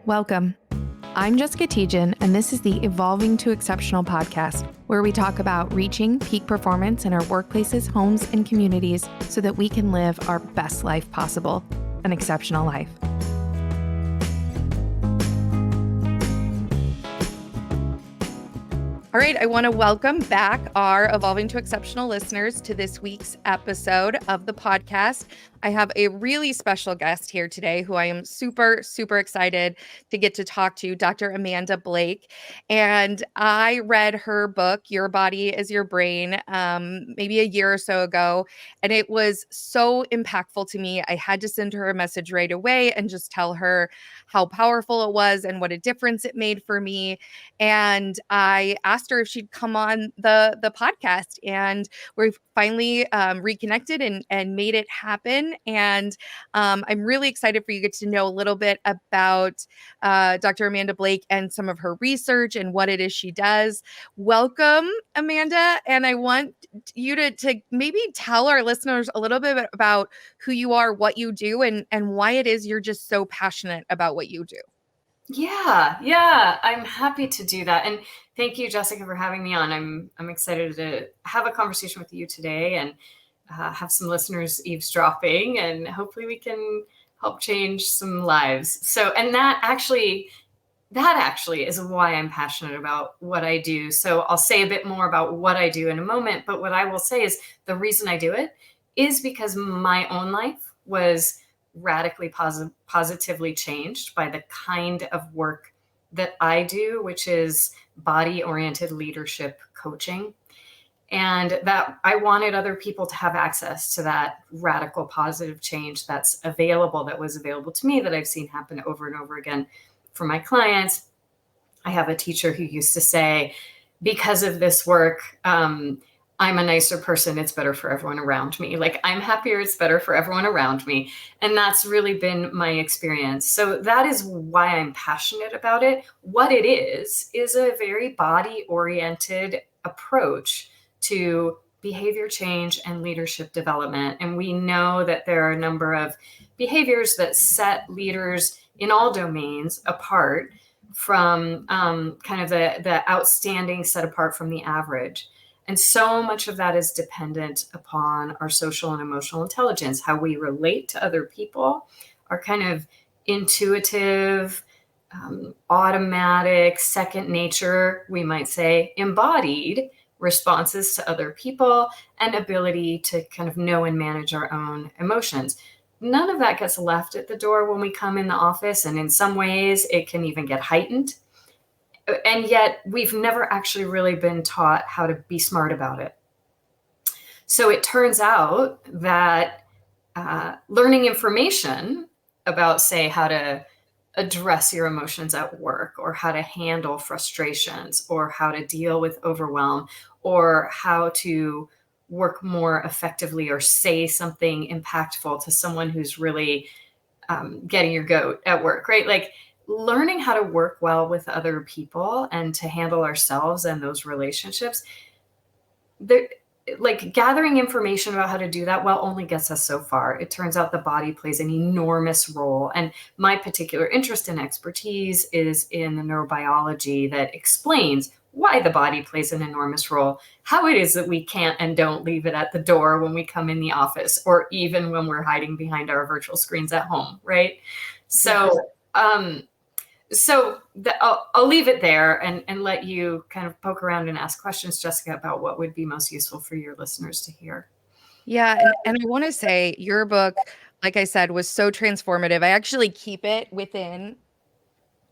Welcome. I'm Jessica Tejan, and this is the Evolving to Exceptional podcast, where we talk about reaching peak performance in our workplaces, homes, and communities so that we can live our best life possible, an exceptional life. All right, I want to welcome back our Evolving to Exceptional listeners to this week's episode of the podcast. I have a really special guest here today who I am super, super excited to get to talk to, Dr. Amanda Blake. And I read her book, Your Body is Your Brain, maybe a year or so ago. And it was so impactful to me. I had to send her a message right away and just tell her how powerful it was and what a difference it made for me. And I asked her if she'd come on the podcast, and we've finally reconnected and made it happen. And I'm really excited for you to get to know a little bit about Dr. Amanda Blake and some of her research and what it is she does. Welcome, Amanda. And I want you to maybe tell our listeners a little bit about who you are, what you do, and why it is you're just so passionate about what you do. Yeah, I'm happy to do that. And thank you, Jessica, for having me on. I'm excited to have a conversation with you today and have some listeners eavesdropping, and hopefully we can help change some lives. So, and that actually is why I'm passionate about what I do. So I'll say a bit more about what I do in a moment, but what I will say is the reason I do it is because my own life was radically positively changed by the kind of work that I do, which is body-oriented leadership coaching. And that I wanted other people to have access to that radical positive change that was available to me, that I've seen happen over and over again for my clients. I have a teacher who used to say, because of this work, I'm a nicer person. It's better for everyone around me. Like, I'm happier. It's better for everyone around me. And that's really been my experience. So that is why I'm passionate about it. What it is a very body-oriented approach to behavior change and leadership development. And we know that there are a number of behaviors that set leaders in all domains apart from kind of the outstanding, set apart from the average. And so much of that is dependent upon our social and emotional intelligence, how we relate to other people, our kind of intuitive, automatic, second nature, we might say, embodied responses to other people, and ability to kind of know and manage our own emotions. None of that gets left at the door when we come in the office, and in some ways it can even get heightened. And yet we've never actually really been taught how to be smart about it. So it turns out that learning information about, say, how to address your emotions at work, or how to handle frustrations, or how to deal with overwhelm, or how to work more effectively or say something impactful to someone who's really getting your goat at work, right? Like, learning how to work well with other people and to handle ourselves and those relationships, like, gathering information about how to do that only gets us so far. It turns out the body plays an enormous role. And my particular interest and expertise is in the neurobiology that explains why the body plays an enormous role, how it is that we can't and don't leave it at the door when we come in the office, or even when we're hiding behind our virtual screens at home, right? So, I'll leave it there and let you kind of poke around and ask questions, Jessica, about what would be most useful for your listeners to hear. Yeah. And I want to say your book, like I said, was so transformative. I actually keep it within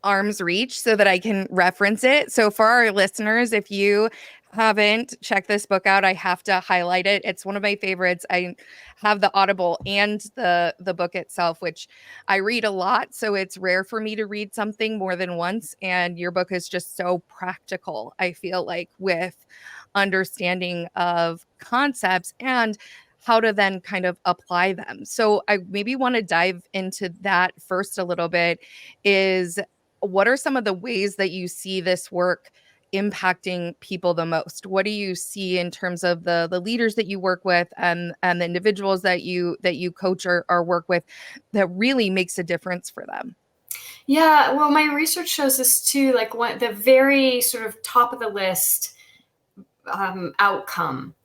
arm's reach so that I can reference it. So for our listeners, if you haven't checked this book out, I have to highlight it. It's one of my favorites. I have the Audible and the book itself, which I read a lot, so it's rare for me to read something more than once. And your book is just so practical, I feel like, with understanding of concepts and how to then kind of apply them. So I maybe want to dive into that first a little bit. Is what are some of the ways that you see this work impacting people the most? What do you see in terms of the leaders that you work with and the individuals that you coach or work with that really makes a difference for them? Yeah, well, my research shows this too. Like the very sort of top of the list outcome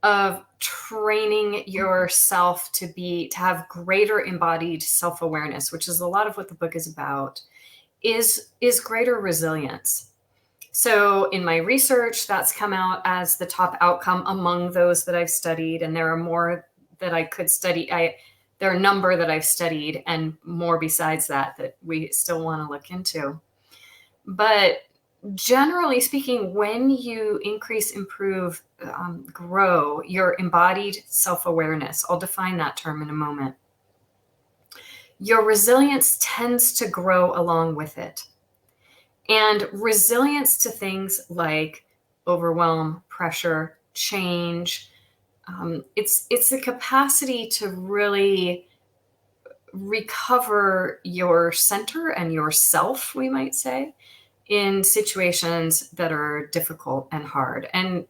of training yourself to have greater embodied self-awareness, which is a lot of what the book is about, is greater resilience. So in my research, that's come out as the top outcome among those that I've studied, and there are more that I could study. There are a number that I've studied and more besides that we still want to look into. But generally speaking, when you increase, improve, grow your embodied self-awareness, I'll define that term in a moment, your resilience tends to grow along with it. And resilience to things like overwhelm, pressure, change, it's the capacity to really recover your center and yourself, we might say, in situations that are difficult and hard. And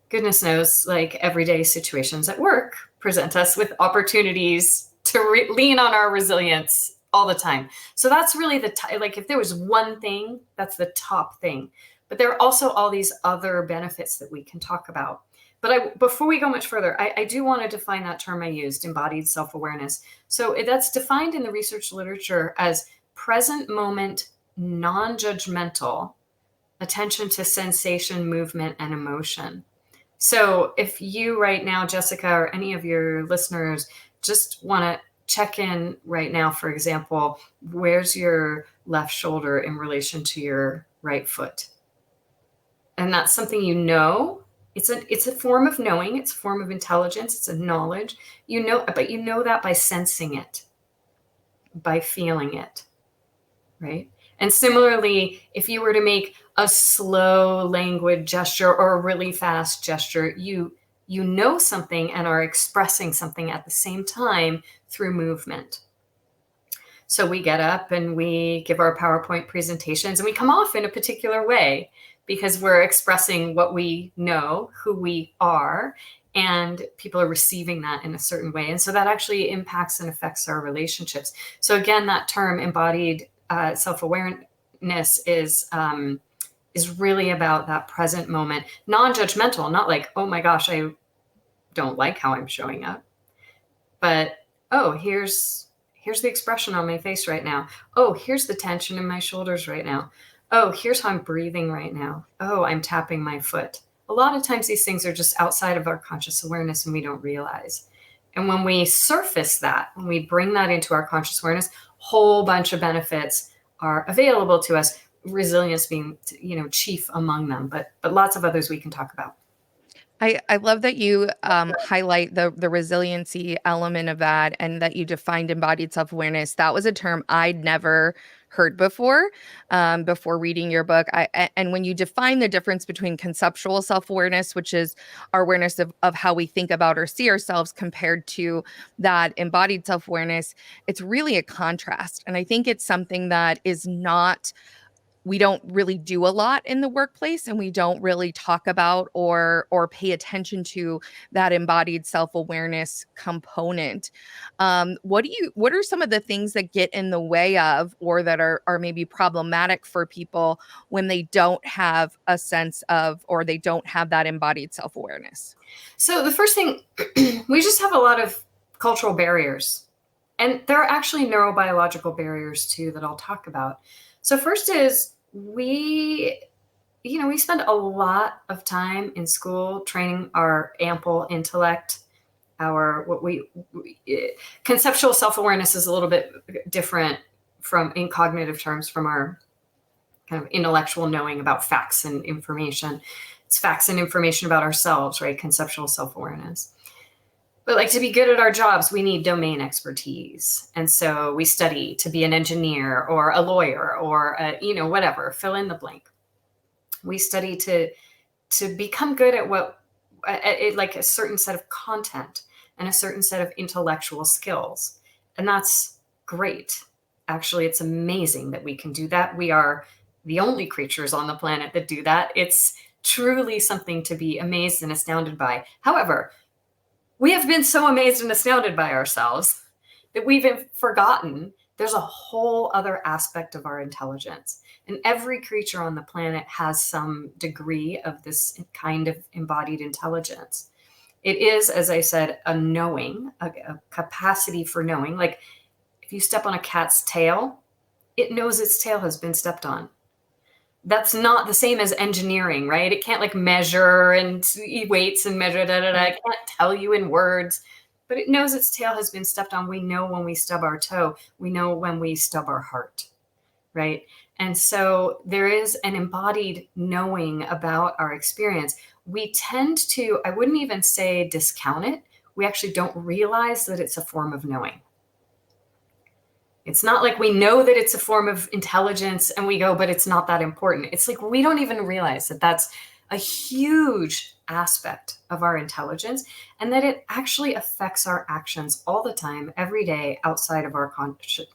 goodness knows, like everyday situations at work present us with opportunities to lean on our resilience all the time. So that's really like if there was one thing, that's the top thing. But there are also all these other benefits that we can talk about. But before we go much further, I do want to define that term I used, embodied self-awareness. So that's defined in the research literature as present moment, non-judgmental attention to sensation, movement, and emotion. So if you right now, Jessica, or any of your listeners just want to check in right now, for example, where's your left shoulder in relation to your right foot? And that's something you know. It's a form of knowing. It's a form of intelligence. It's a knowledge. You know, but you know that by sensing it, by feeling it, right? And similarly, if you were to make a slow, languid gesture or a really fast gesture, you know something and are expressing something at the same time through movement. So we get up and we give our PowerPoint presentations and we come off in a particular way because we're expressing what we know, who we are, and people are receiving that in a certain way. And so that actually impacts and affects our relationships. So again, that term embodied self-awareness is really about that present moment, non-judgmental, not like, oh my gosh, I don't like how I'm showing up, but oh, here's the expression on my face right now. Oh, here's the tension in my shoulders right now. Oh, here's how I'm breathing right now. Oh, I'm tapping my foot. A lot of times these things are just outside of our conscious awareness and we don't realize. And when we surface that, when we bring that into our conscious awareness, whole bunch of benefits are available to us, resilience being, chief among them, but lots of others we can talk about. I love that you highlight the resiliency element of that and that you defined embodied self-awareness. That was a term I'd never heard before reading your book. And when you define the difference between conceptual self-awareness, which is our awareness of how we think about or see ourselves, compared to that embodied self-awareness, it's really a contrast. And I think it's something that is not we don't really do a lot in the workplace, and we don't really talk about or pay attention to that embodied self-awareness component. What are some of the things that get in the way of, or that are maybe problematic for people when they don't have a sense of, or they don't have that embodied self-awareness? So the first thing, we just have a lot of cultural barriers, and there are actually neurobiological barriers too that I'll talk about. So first is we spend a lot of time in school training our ample intellect. Conceptual self-awareness is a little bit different in cognitive terms from our kind of intellectual knowing about facts and information. It's facts and information about ourselves, right? Conceptual self-awareness. But like to be good at our jobs, we need domain expertise. And so we study to be an engineer or a lawyer or whatever, fill in the blank. We study to become good at like a certain set of content and a certain set of intellectual skills. And that's great. Actually, it's amazing that we can do that. We are the only creatures on the planet that do that. It's truly something to be amazed and astounded by. However, we have been so amazed and astounded by ourselves that we've forgotten there's a whole other aspect of our intelligence. And every creature on the planet has some degree of this kind of embodied intelligence. It is, as I said, a knowing, a capacity for knowing. Like if you step on a cat's tail, it knows its tail has been stepped on. That's not the same as engineering, right? It can't like measure and weights and measure, da, da, da. It can't tell you in words, but it knows its tail has been stepped on. We know when we stub our toe. We know when we stub our heart, right? And so there is an embodied knowing about our experience. We tend to, I wouldn't even say discount it. We actually don't realize that it's a form of knowing. It's not like we know that it's a form of intelligence and we go, but it's not that important. It's like we don't even realize that that's a huge aspect of our intelligence and that it actually affects our actions all the time, every day, outside of our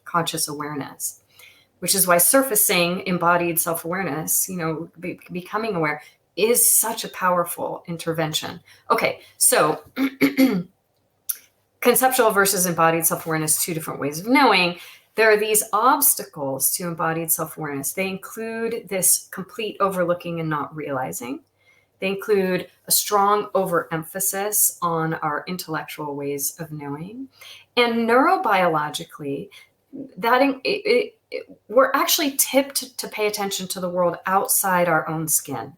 conscious awareness, which is why surfacing embodied self-awareness, becoming aware, is such a powerful intervention. Okay, so conceptual versus embodied self-awareness, two different ways of knowing. There are these obstacles to embodied self-awareness. They include this complete overlooking and not realizing. They include a strong overemphasis on our intellectual ways of knowing. And neurobiologically, we're actually tipped to pay attention to the world outside our own skin.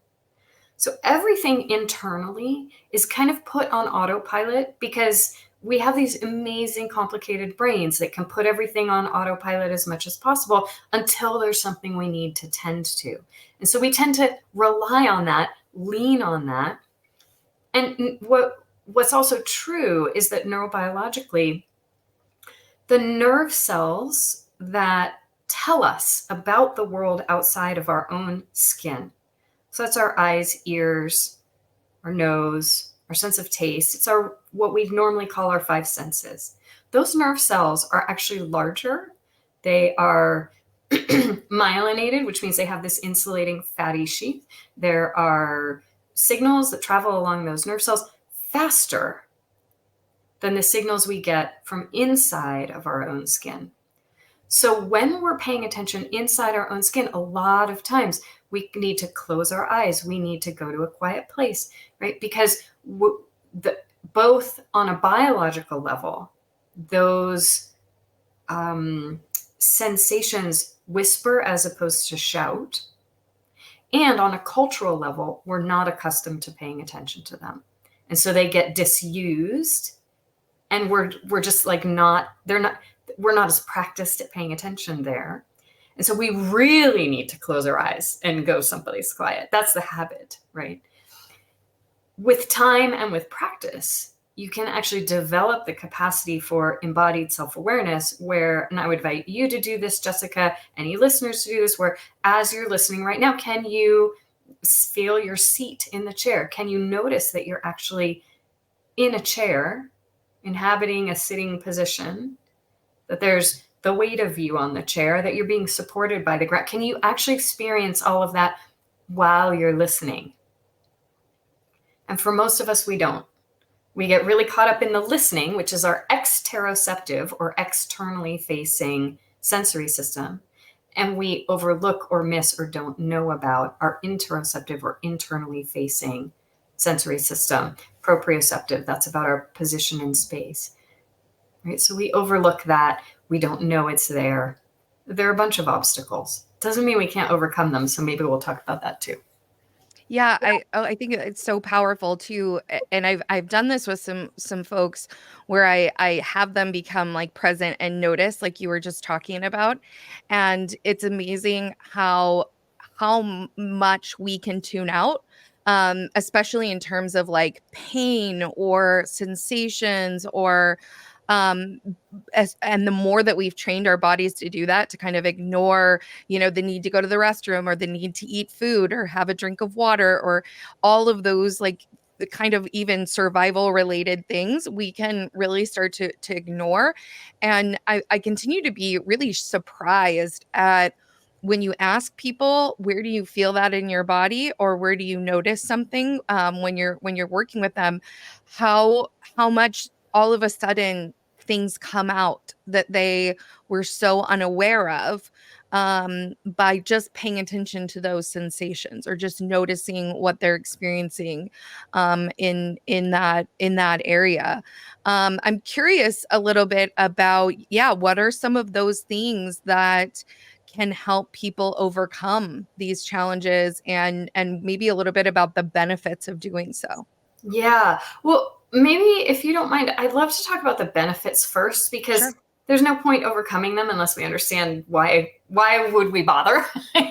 So everything internally is kind of put on autopilot because we have these amazing complicated brains that can put everything on autopilot as much as possible until there's something we need to tend to. And so we tend to rely on that, lean on that. And what's also true is that neurobiologically, the nerve cells that tell us about the world outside of our own skin, so that's our eyes, ears, our nose, our sense of taste. It's what we normally call our five senses. Those nerve cells are actually larger. They are myelinated, which means they have this insulating fatty sheath. There are signals that travel along those nerve cells faster than the signals we get from inside of our own skin. So when we're paying attention inside our own skin, a lot of times we need to close our eyes. We need to go to a quiet place, right? Because both on a biological level, those sensations whisper as opposed to shout. And on a cultural level, we're not accustomed to paying attention to them. And so they get disused, and we're just like we're not as practiced at paying attention there. And so we really need to close our eyes and go someplace quiet. That's the habit, right? With time and with practice, you can actually develop the capacity for embodied self-awareness and I would invite you to do this, Jessica, any listeners to do this, where as you're listening right now, can you feel your seat in the chair? Can you notice that you're actually in a chair, inhabiting a sitting position, that there's the weight of you on the chair, that you're being supported by the ground? Can you actually experience all of that while you're listening? And for most of us, we don't. We get really caught up in the listening, which is our exteroceptive or externally facing sensory system. And we overlook or miss or don't know about our interoceptive or internally facing sensory system. Proprioceptive, that's about our position in space. Right? So we overlook that. We don't know it's there. There are a bunch of obstacles. Doesn't mean we can't overcome them. So maybe we'll talk about that too. Yeah, I think it's so powerful too, and I've done this with some folks where I have them become like present and notice, like you were just talking about, and it's amazing how much we can tune out, especially in terms of like pain or sensations or um and the more that we've trained our bodies to do that, to kind of ignore, the need to go to the restroom or the need to eat food or have a drink of water or all of those, like the kind of even survival related things we can really start to ignore. And I continue to be really surprised at when you ask people, where do you feel that in your body, or where do you notice something, when you're working with them, how much all of a sudden things come out that they were so unaware of, by just paying attention to those sensations or just noticing what they're experiencing, in that area. I'm curious a little bit about, yeah, what are some of those things that can help people overcome these challenges, and maybe a little bit about the benefits of doing so. Yeah. Well, maybe if you don't mind, I'd love to talk about the benefits first, because Sure. there's no point overcoming them unless we understand why would we bother?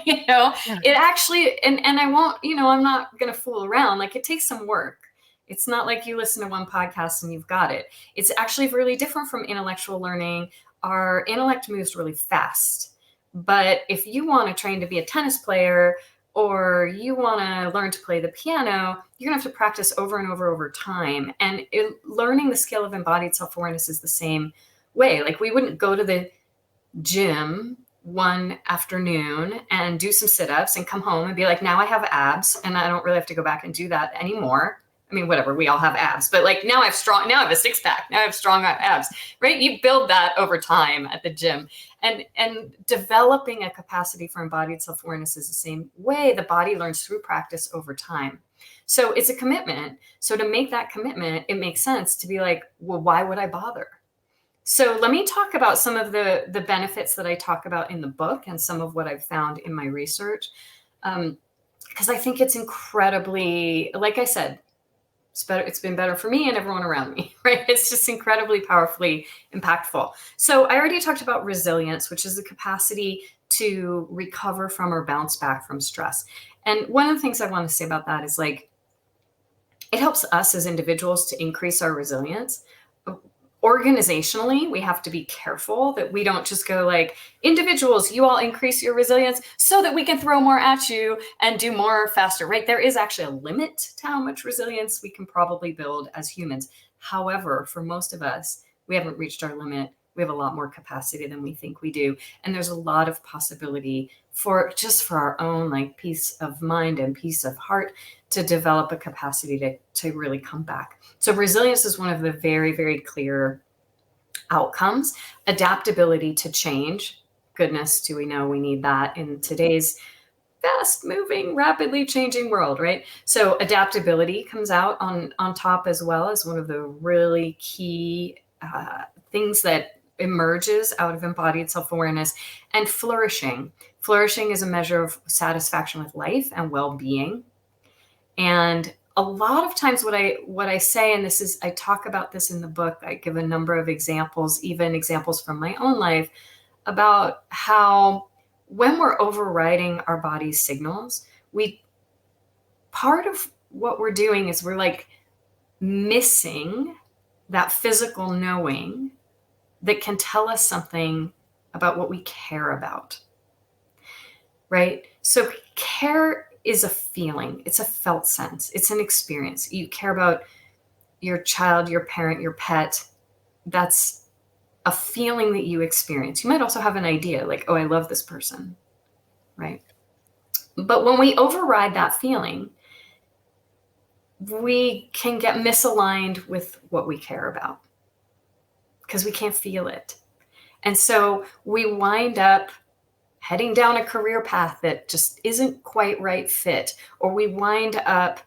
you know, Yeah. it actually, and I won't, I'm not going to fool around. Like, it takes some work. It's not like you listen to one podcast and you've got it. It's actually really different from intellectual learning. Our intellect moves really fast. But if you want to train to be a tennis player, or you want to learn to play the piano, you're going to have to practice over and over time. And learning the skill of embodied self-awareness is the same way. Like, we wouldn't go to the gym one afternoon and do some sit-ups and come home and be like, now I have abs and I don't really have to go back and do that anymore. I mean, whatever, we all have abs, but like, now I have a six pack, now I have strong abs, right? You build that over time at the gym. And developing a capacity for embodied self-awareness is the same way. The body learns through practice over time. So it's a commitment. So to make that commitment, it makes sense to be like, well, why would I bother? So let me talk about some of the benefits that I talk about in the book and some of what I've found in my research. Because I think it's incredibly, like I said, it's been better for me and everyone around me, right? It's just incredibly powerfully impactful. So I already talked about resilience, which is the capacity to recover from or bounce back from stress. And one of the things I want to say about that is, like, it helps us as individuals to increase our resilience. Organizationally, we have to be careful that we don't just go like, individuals, you all increase your resilience so that we can throw more at you and do more faster, right? There is actually a limit to how much resilience we can probably build as humans. However, for most of us, we haven't reached our limit. We have a lot more capacity than we think we do. And there's a lot of possibility for our own, like, peace of mind and peace of heart to develop a capacity to really come back. So resilience is one of the very, very clear outcomes. Adaptability to change. Goodness, do we know we need that in today's fast moving, rapidly changing world, right? So adaptability comes out on top as well as one of the really key things that emerges out of embodied self-awareness. And flourishing. Flourishing is a measure of satisfaction with life and well-being. And a lot of times what I say, and I talk about this in the book, I give a number of examples, even examples from my own life, about how when we're overriding our body's signals, part of what we're doing is we're like missing that physical knowing that can tell us something about what we care about, right? So care is a feeling. It's a felt sense. It's an experience. You care about your child, your parent, your pet. That's a feeling that you experience. You might also have an idea like, oh, I love this person, right? But when we override that feeling, we can get misaligned with what we care about because we can't feel it. And so we wind up heading down a career path that just isn't quite right fit, or we wind up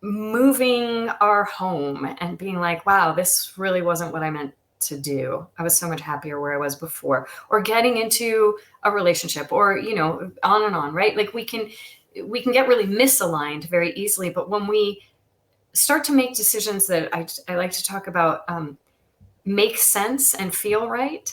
moving our home and being like, wow, this really wasn't what I meant to do. I was so much happier where I was before, or getting into a relationship, or, on and on, right? Like, we can get really misaligned very easily. But when we start to make decisions that I like to talk about, make sense and feel right,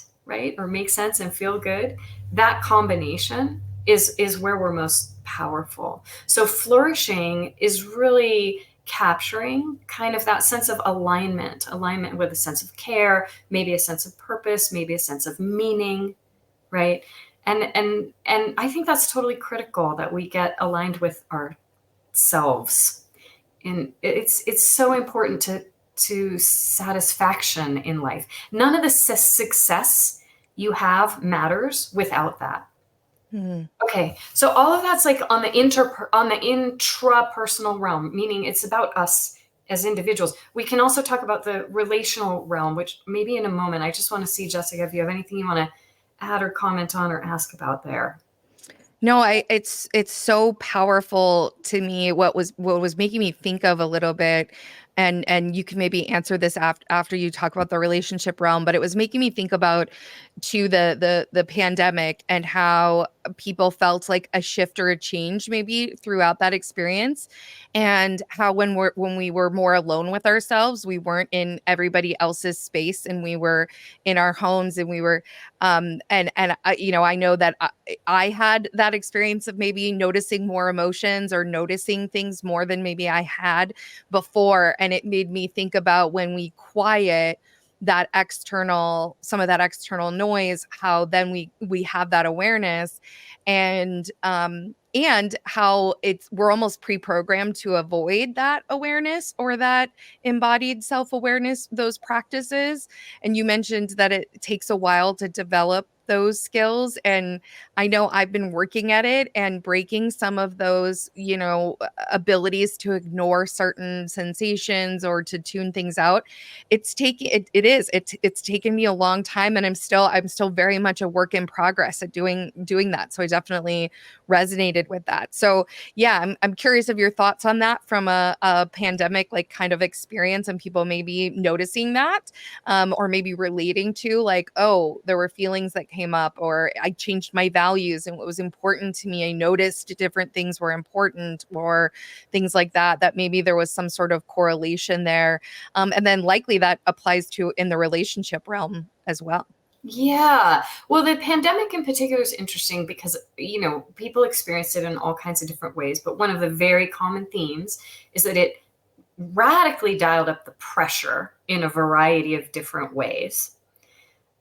or make sense and feel good, that combination is where we're most powerful. So flourishing is really capturing kind of that sense of alignment with a sense of care, maybe a sense of purpose, maybe a sense of meaning, right? And I think that's totally critical, that we get aligned with ourselves. And it's so important to satisfaction in life. None of the success you have matters without that. Okay, so all of that's like on the intrapersonal realm, meaning it's about us as individuals. We can also talk about the relational realm, which maybe in a moment. I just want to see, Jessica, if you have anything you want to add or comment on or ask about there. No, it's so powerful to me. What was making me think of a little bit, and you can maybe answer this after you talk about the relationship realm, but it was making me think about to the pandemic and how people felt like a shift or a change maybe throughout that experience, and how when we were more alone with ourselves, we weren't in everybody else's space, and we were in our homes, and we were and I, I know that I had that experience of maybe noticing more emotions or noticing things more than maybe I had before. And it made me think about when we quiet some of that external noise, how then we have that awareness, and how we're almost pre-programmed to avoid that awareness or that embodied self-awareness, those practices. And you mentioned that it takes a while to develop those skills. And I know I've been working at it and breaking some of those, abilities to ignore certain sensations or to tune things out. It's taken me a long time, and I'm still very much a work in progress at doing that. So I definitely resonated with that. So yeah, I'm curious of your thoughts on that from a pandemic like kind of experience, and people maybe noticing that, or maybe relating to like, oh, there were feelings that came up, or I changed my values and what was important to me. I noticed different things were important, or things like that, that maybe there was some sort of correlation there. And then likely that applies to in the relationship realm as well. Yeah. Well, the pandemic in particular is interesting because, people experienced it in all kinds of different ways. But one of the very common themes is that it radically dialed up the pressure in a variety of different ways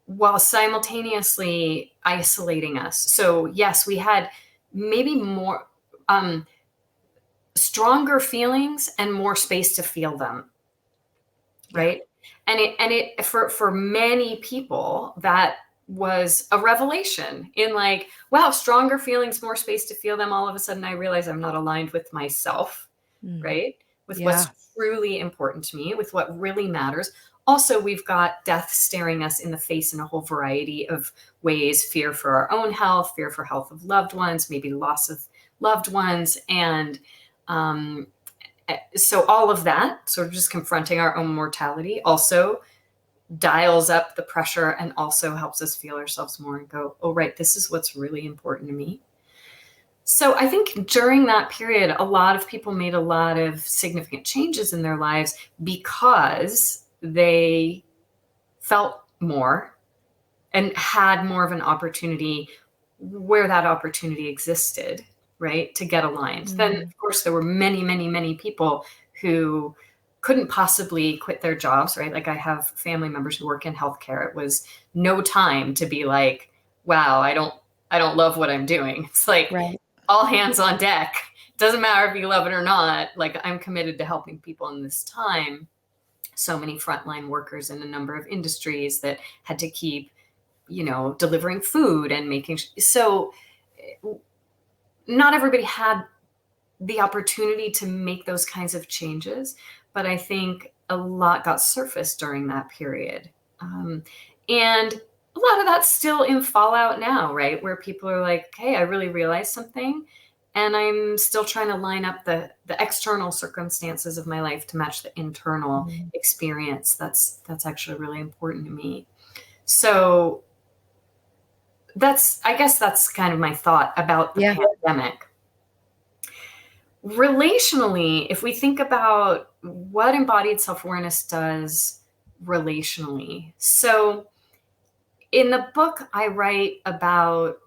while simultaneously isolating us. So, yes, we had maybe more stronger feelings and more space to feel them. Yeah. Right. And it for many people, that was a revelation in like, wow, stronger feelings, more space to feel them. All of a sudden I realize I'm not aligned with myself, Mm. right? With Yeah. what's truly important to me, with what really matters. Also, we've got death staring us in the face in a whole variety of ways: fear for our own health, fear for health of loved ones, maybe loss of loved ones. And um, so all of that sort of just confronting our own mortality also dials up the pressure and also helps us feel ourselves more and go, oh, right, this is what's really important to me. So I think during that period, a lot of people made a lot of significant changes in their lives because they felt more and had more of an opportunity where that opportunity existed, right, to get aligned. Then, Mm. of course, there were many, many, many people who couldn't possibly quit their jobs, right? Like I have family members who work in healthcare. It was no time to be like, wow, I don't love what I'm doing. It's like Right. all hands on deck. Doesn't matter if you love it or not. Like I'm committed to helping people in this time. So many frontline workers in a number of industries that had to keep delivering food and making so not everybody had the opportunity to make those kinds of changes, but I think a lot got surfaced during that period. And a lot of that's still in fallout now, right? Where people are like, hey, I really realized something, and I'm still trying to line up the external circumstances of my life to match the internal Mm. experience. That's actually really important to me. So I guess that's kind of my thought about the Yeah. pandemic. Relationally, if we think about what embodied self-awareness does relationally. So in the book, I write about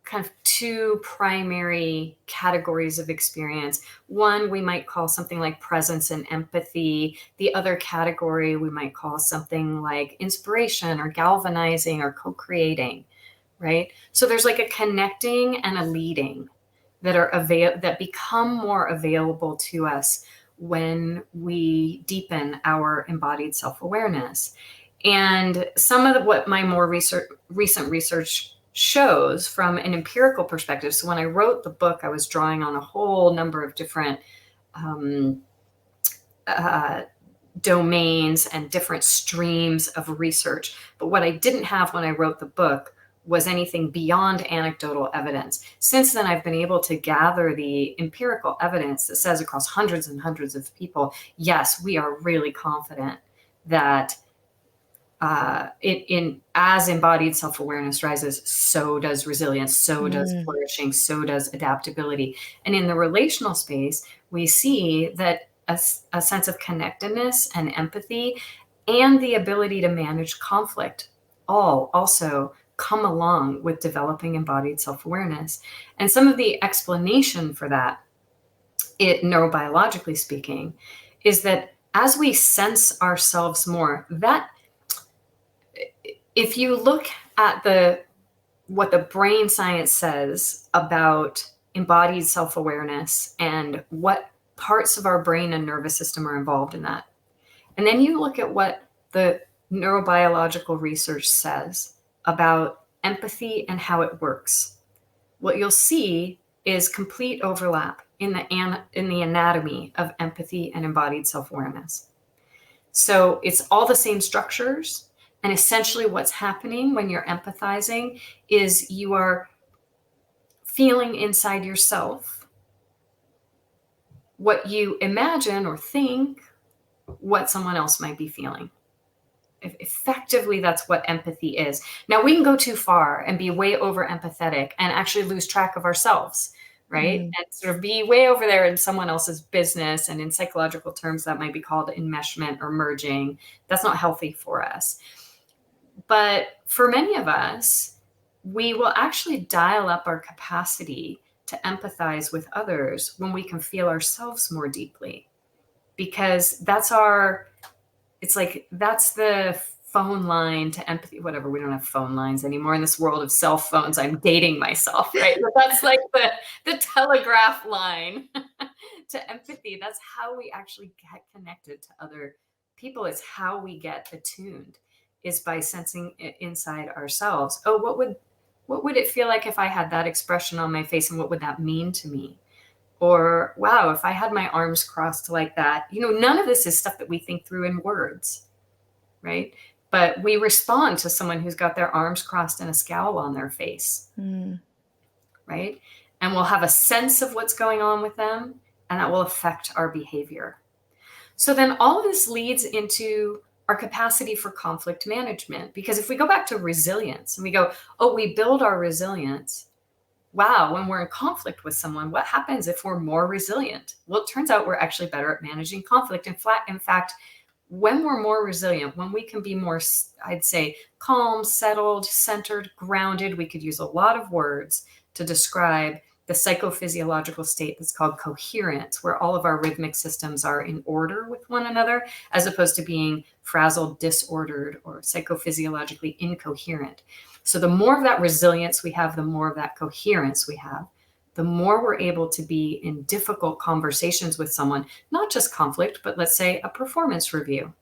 kind of two primary categories of experience. One we might call something like presence and empathy. The other category we might call something like inspiration or galvanizing or co-creating. Right? So there's like a connecting and a leading that become more available to us when we deepen our embodied self-awareness. And some of what my more recent research shows from an empirical perspective. So when I wrote the book, I was drawing on a whole number of different um, domains and different streams of research. But what I didn't have when I wrote the book was anything beyond anecdotal evidence. Since then, I've been able to gather the empirical evidence that says across hundreds and hundreds of people, yes, we are really confident that as embodied self-awareness rises, so does resilience, so does flourishing, so does adaptability. And in the relational space, we see that a sense of connectedness and empathy and the ability to manage conflict all also come along with developing embodied self-awareness. And some of the explanation for that, neurobiologically speaking, is that as we sense ourselves more, that if you look at what the brain science says about embodied self-awareness and what parts of our brain and nervous system are involved in that, and then you look at what the neurobiological research says about empathy and how it works, what you'll see is complete overlap in the anatomy of empathy and embodied self-awareness. So it's all the same structures. And essentially what's happening when you're empathizing is you are feeling inside yourself what you imagine or think what someone else might be feeling. Effectively, that's what empathy is. Now, we can go too far and be way over empathetic and actually lose track of ourselves, right? And sort of be way over there in someone else's business. And in psychological terms, that might be called enmeshment or merging. That's not healthy for us. But for many of us, we will actually dial up our capacity to empathize with others when we can feel ourselves more deeply, because that's the phone line to empathy, whatever. We don't have phone lines anymore in this world of cell phones. I'm dating myself, right? But that's like the telegraph line to empathy. That's how we actually get connected to other people. It's how we get attuned, is by sensing it inside ourselves. Oh, what would it feel like if I had that expression on my face, and what would that mean to me? Or, wow, if I had my arms crossed like that, none of this is stuff that we think through in words, right? But we respond to someone who's got their arms crossed and a scowl on their face, right? And we'll have a sense of what's going on with them, and that will affect our behavior. So then all of this leads into our capacity for conflict management. Because if we go back to resilience and we go, oh, we build our resilience. Wow, when we're in conflict with someone, what happens if we're more resilient? Well, it turns out we're actually better at managing conflict. In fact, when we're more resilient, when we can be more, I'd say, calm, settled, centered, grounded, we could use a lot of words to describe the psychophysiological state that's called coherence, where all of our rhythmic systems are in order with one another, as opposed to being frazzled, disordered, or psychophysiologically incoherent. So the more of that resilience we have, the more of that coherence we have, the more we're able to be in difficult conversations with someone, not just conflict, but let's say a performance review,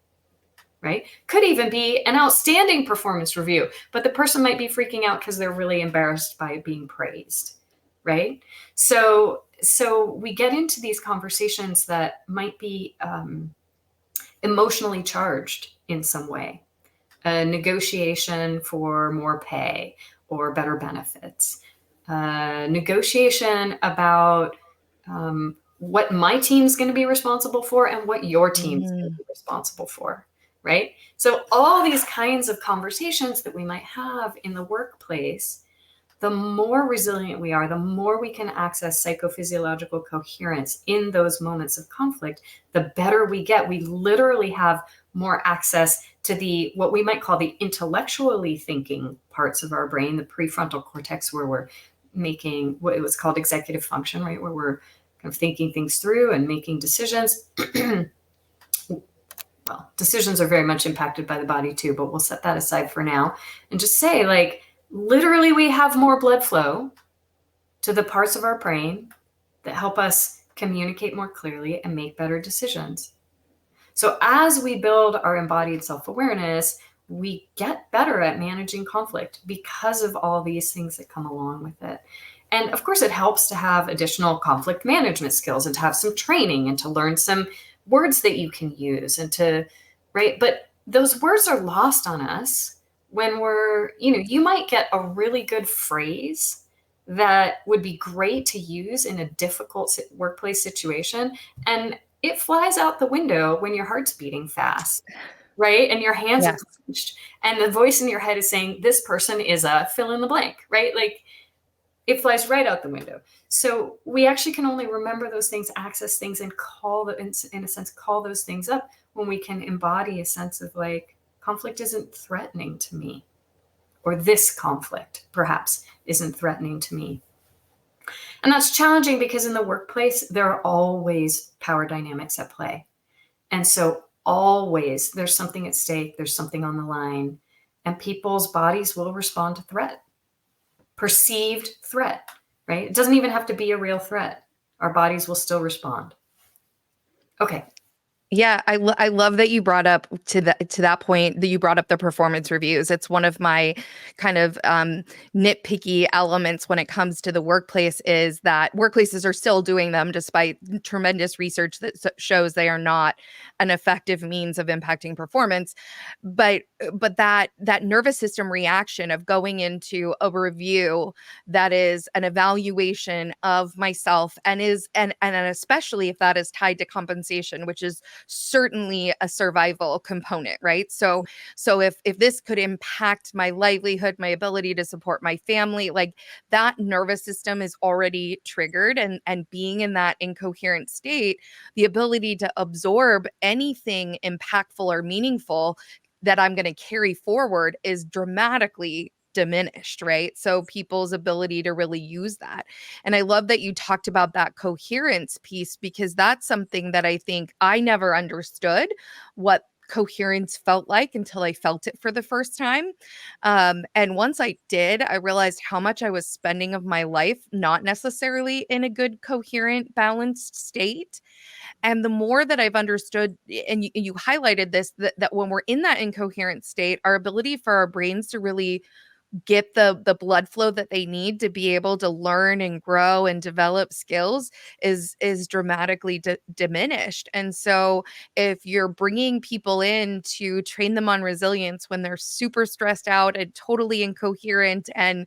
right? Could even be an outstanding performance review, but the person might be freaking out because they're really embarrassed by being praised, right? So we get into these conversations that might be emotionally charged in some way. A negotiation for more pay or better benefits, negotiation about what my team's going to be responsible for and what your team's going to be responsible for, right? So all these kinds of conversations that we might have in the workplace, the more resilient we are, the more we can access psychophysiological coherence in those moments of conflict, the better we get. We literally have more access to what we might call the intellectually thinking parts of our brain, the prefrontal cortex, where we're making what it was called executive function, right? Where we're kind of thinking things through and making decisions. Well, decisions are very much impacted by the body too, but we'll set that aside for now and just say, literally we have more blood flow to the parts of our brain that help us communicate more clearly and make better decisions. So as we build our embodied self-awareness, we get better at managing conflict because of all these things that come along with it. And of course, it helps to have additional conflict management skills and to have some training and to learn some words that you can use and to, right? But those words are lost on us when we're, you might get a really good phrase that would be great to use in a difficult workplace situation, and it flies out the window when your heart's beating fast, right? And your hands are Yes. clenched, and the voice in your head is saying, this person is a fill in the blank, right? Like, it flies right out the window. So we actually can only remember those things, access things, and in a sense, call those things up when we can embody a sense of like, conflict isn't threatening to me, or this conflict perhaps isn't threatening to me. And that's challenging because in the workplace, there are always power dynamics at play. And so always there's something at stake, there's something on the line, and people's bodies will respond to threat. Perceived threat, right? It doesn't even have to be a real threat. Our bodies will still respond. Okay. Yeah, I love that you brought up to that point that you brought up the performance reviews. It's one of my kind of nitpicky elements when it comes to the workplace is that workplaces are still doing them despite tremendous research that shows they are not an effective means of impacting performance. But that nervous system reaction of going into a review that is an evaluation of myself and especially if that is tied to compensation, which is certainly a survival component, right? So if this could impact my livelihood, my ability to support my family, like that nervous system is already triggered, and being in that incoherent state, the ability to absorb anything impactful or meaningful that I'm going to carry forward is dramatically diminished, right? So people's ability to really use that. And I love that you talked about that coherence piece because that's something that I think I never understood what coherence felt like until I felt it for the first time. And once I did, I realized how much I was spending of my life not necessarily in a good, coherent, balanced state. And the more that I've understood, and you highlighted this, that when we're in that incoherent state, our ability for our brains to really get the blood flow that they need to be able to learn and grow and develop skills is dramatically diminished. And so if you're bringing people in to train them on resilience when they're super stressed out and totally incoherent, and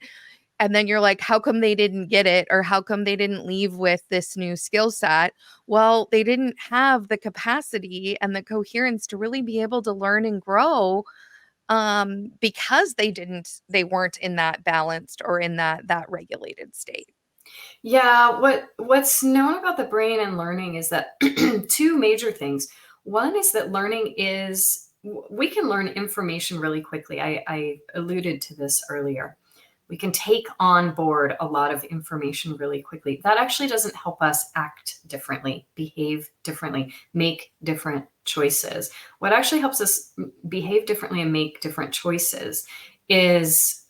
then you're like, how come they didn't get it? Or how come they didn't leave with this new skill set? Well, they didn't have the capacity and the coherence to really be able to learn and grow because they weren't in that balanced or in that regulated state. Yeah, what's known about the brain and learning is that two major things. One is that learning is we can learn information really quickly. I alluded to this earlier. We can take on board a lot of information really quickly. That actually doesn't help us act differently, behave differently, make different choices. What actually helps us behave differently and make different choices is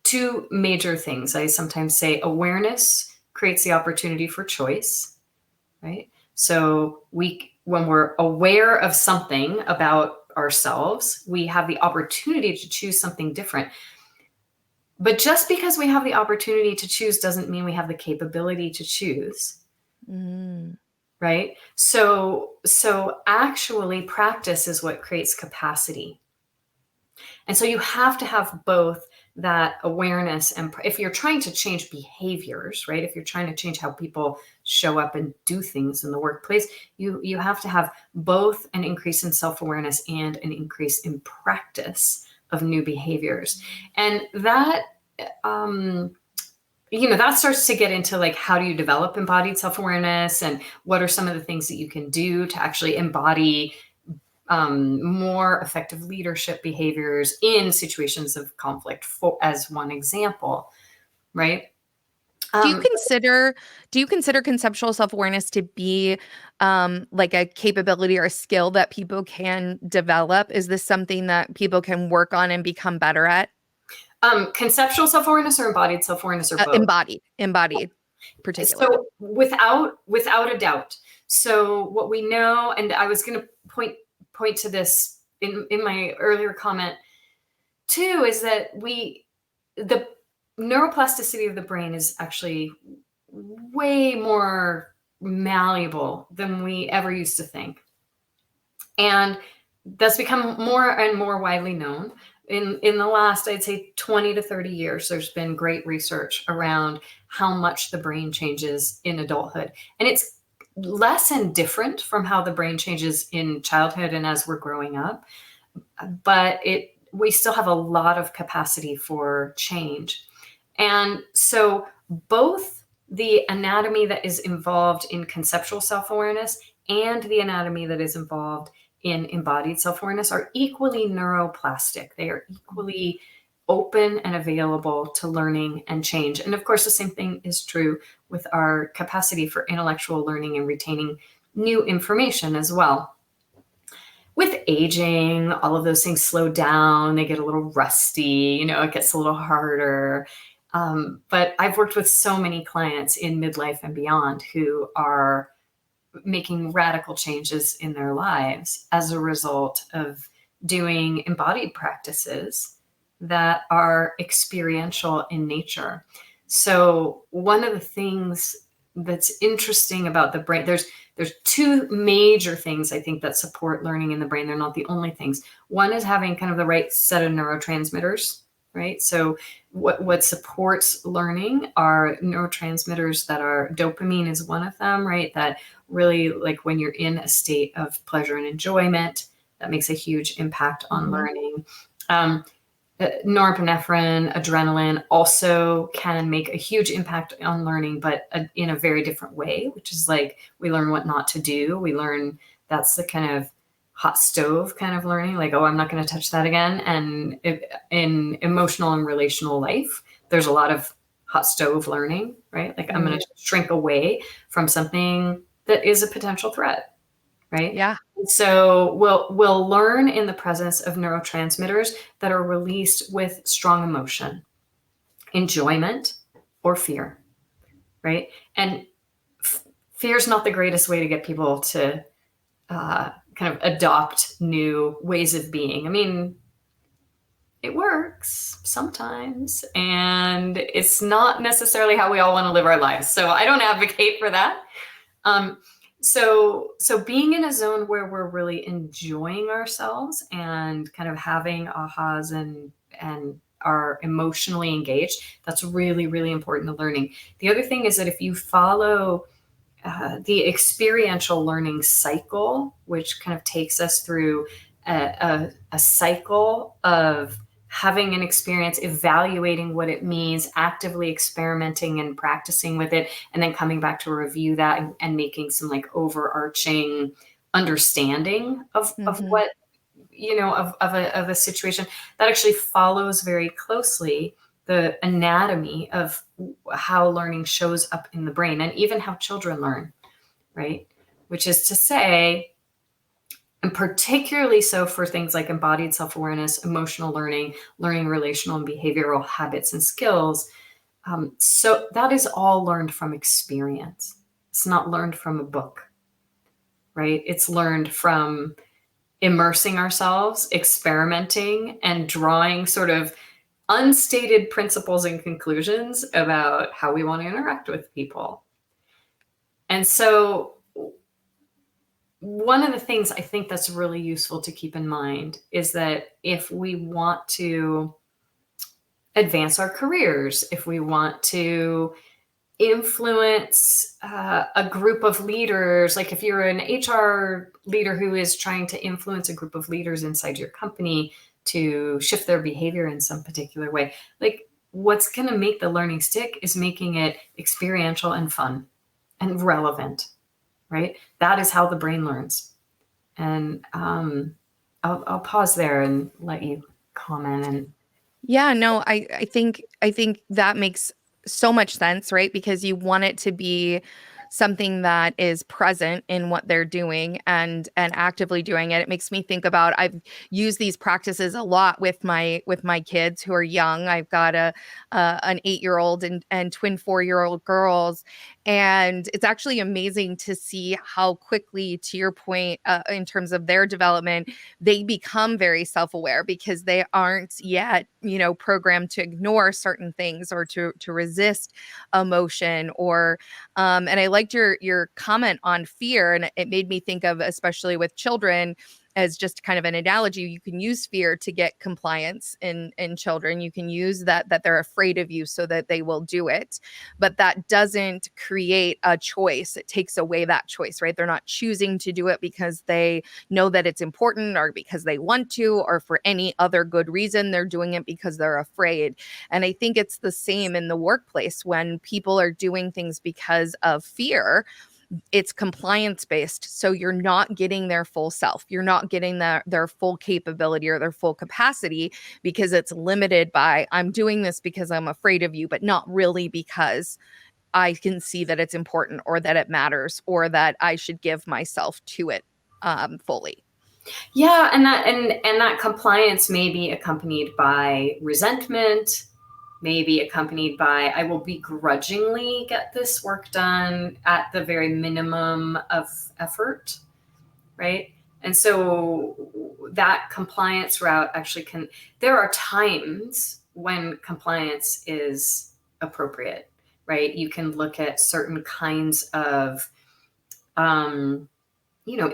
two major things. I sometimes say awareness creates the opportunity for choice, right? So when we're aware of something about ourselves, we have the opportunity to choose something different. But just because we have the opportunity to choose doesn't mean we have the capability to choose. Mm. Right? So actually practice is what creates capacity. And so you have to have both that awareness, and if you're trying to change behaviors, right? If you're trying to change how people show up and do things in the workplace, you have to have both an increase in self-awareness and an increase in practice of new behaviors. And that that starts to get into like, how do you develop embodied self-awareness, and what are some of the things that you can do to actually embody more effective leadership behaviors in situations of conflict, as one example, right? Do you Um, consider do you consider conceptual self-awareness to be like a capability or a skill that people can develop? Is this something that people can work on and become better at? Conceptual self-awareness or embodied self-awareness, or both? Embodied particularly. So without a doubt. So what we know, and I was going to point to this in my earlier comment too, is that the neuroplasticity of the brain is actually way more malleable than we ever used to think. And that's become more and more widely known. In the last, I'd say 20 to 30 years, there's been great research around how much the brain changes in adulthood. And it's less and different from how the brain changes in childhood and as we're growing up. But we still have a lot of capacity for change. And so both the anatomy that is involved in conceptual self-awareness and the anatomy that is involved in embodied self-awareness are equally neuroplastic. They are equally open and available to learning and change. And of course, the same thing is true with our capacity for intellectual learning and retaining new information as well. With aging, all of those things slow down, they get a little rusty, it gets a little harder. But I've worked with so many clients in midlife and beyond who are making radical changes in their lives as a result of doing embodied practices that are experiential in nature. So one of the things that's interesting about the brain, there's two major things I think that support learning in the brain. They're not the only things. One is having kind of the right set of neurotransmitters, right? So what supports learning are neurotransmitters that are, dopamine is one of them, right? That really, like when you're in a state of pleasure and enjoyment, that makes a huge impact on learning. Norepinephrine, adrenaline also can make a huge impact on learning, but in a very different way, which is like we learn what not to do. We learn that's the kind of hot stove kind of learning, like, oh, I'm not going to touch that again. And in emotional and relational life, there's a lot of hot stove learning, right? Like I'm going to shrink away from something that is a potential threat, right? Yeah. So we'll learn in the presence of neurotransmitters that are released with strong emotion, enjoyment, or fear, right? And fear is not the greatest way to get people to kind of adopt new ways of being. I mean, it works sometimes, and it's not necessarily how we all want to live our lives. So I don't advocate for that. So being in a zone where we're really enjoying ourselves and kind of having ahas and are emotionally engaged, that's really, really important to learning. The other thing is that if you follow the experiential learning cycle, which kind of takes us through a cycle of having an experience, evaluating what it means, actively experimenting and practicing with it, and then coming back to review that and making some like overarching understanding of what, of a situation that actually follows very closely the anatomy of how learning shows up in the brain and even how children learn, right? Which is to say, and particularly so for things like embodied self-awareness, emotional learning, learning relational and behavioral habits and skills. So that is all learned from experience. It's not learned from a book, right? It's learned from immersing ourselves, experimenting, and drawing sort of unstated principles and conclusions about how we want to interact with people. And so one of the things I think that's really useful to keep in mind is that if we want to advance our careers, if we want to influence a group of leaders, like if you're an HR leader who is trying to influence a group of leaders inside your company to shift their behavior in some particular way, like what's going to make the learning stick is making it experiential and fun and relevant. Right? That is how the brain learns. And I'll pause there and let you comment. And Yeah, no, I think that makes so much sense, right? Because you want it to be something that is present in what they're doing and actively doing it. It makes me think about I've used these practices a lot with my kids who are young. I've got an 8-year-old and twin 4-year-old girls, and it's actually amazing to see how quickly, to your point, in terms of their development, they become very self-aware because they aren't yet programmed to ignore certain things or to resist emotion. Or and I liked your comment on fear, and it made me think of, especially with children, as just kind of an analogy. You can use fear to get compliance in children. You can use that they're afraid of you so that they will do it, but that doesn't create a choice. It takes away that choice, right? They're not choosing to do it because they know that it's important, or because they want to, or for any other good reason. They're doing it because they're afraid. And I think it's the same in the workplace. When people are doing things because of fear, it's compliance based. So you're not getting their full self. You're not getting their full capability or their full capacity, because it's limited by, I'm doing this because I'm afraid of you, but not really because I can see that it's important, or that it matters, or that I should give myself to it fully. Yeah, and that compliance may be accompanied by resentment, maybe accompanied by, I will begrudgingly get this work done at the very minimum of effort, right? And so that compliance route actually there are times when compliance is appropriate, right? You can look at certain kinds of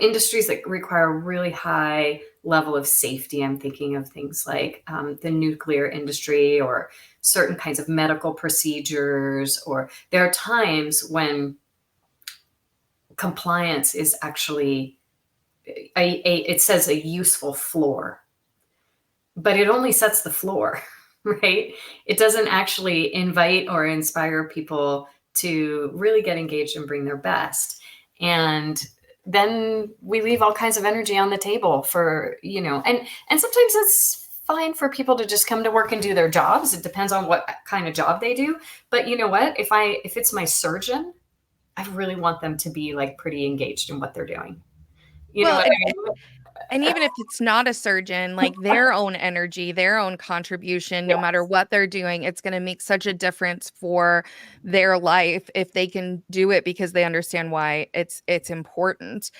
industries that require a really high level of safety. I'm thinking of things like the nuclear industry, or certain kinds of medical procedures, or there are times when compliance is actually it says a useful floor, but it only sets the floor, right? It doesn't actually invite or inspire people to really get engaged and bring their best. And then we leave all kinds of energy on the table for, and sometimes it's fine for people to just come to work and do their jobs. It depends on what kind of job they do. But you know what? If it's my surgeon, I really want them to be like pretty engaged in what they're doing. You know Well, what and I mean? And even if it's not a surgeon, like their own energy, their own contribution, no matter Yes. what they're doing, it's going to make such a difference for their life if they can do it because they understand why it's important.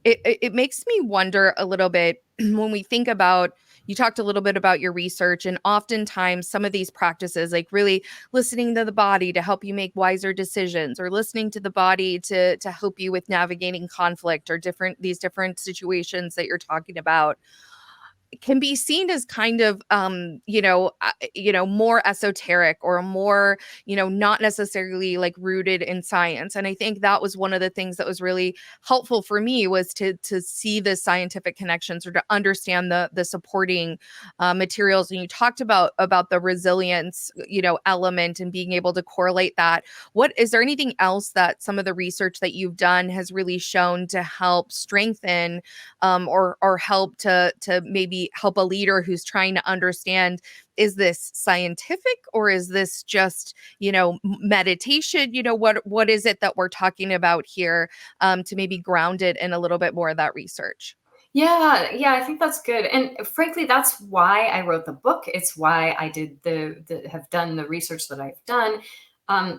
It makes me wonder a little bit when we think about, you talked a little bit about your research, and oftentimes some of these practices, like really listening to the body to help you make wiser decisions, or listening to the body to help you with navigating conflict, or these different situations that you're talking about, can be seen as kind of more esoteric, or more not necessarily like rooted in science. And I think that was one of the things that was really helpful for me, was to see the scientific connections, or to understand the supporting materials. And you talked about the resilience element, and being able to correlate that. What is there anything else that some of the research that you've done has really shown to help strengthen, or help to maybe help a leader who's trying to understand, is this scientific, or is this just meditation? What is it that we're talking about here, to maybe ground it in a little bit more of that research? Yeah, I think that's good. And frankly, that's why I wrote the book. It's why I did have done the research that I've done.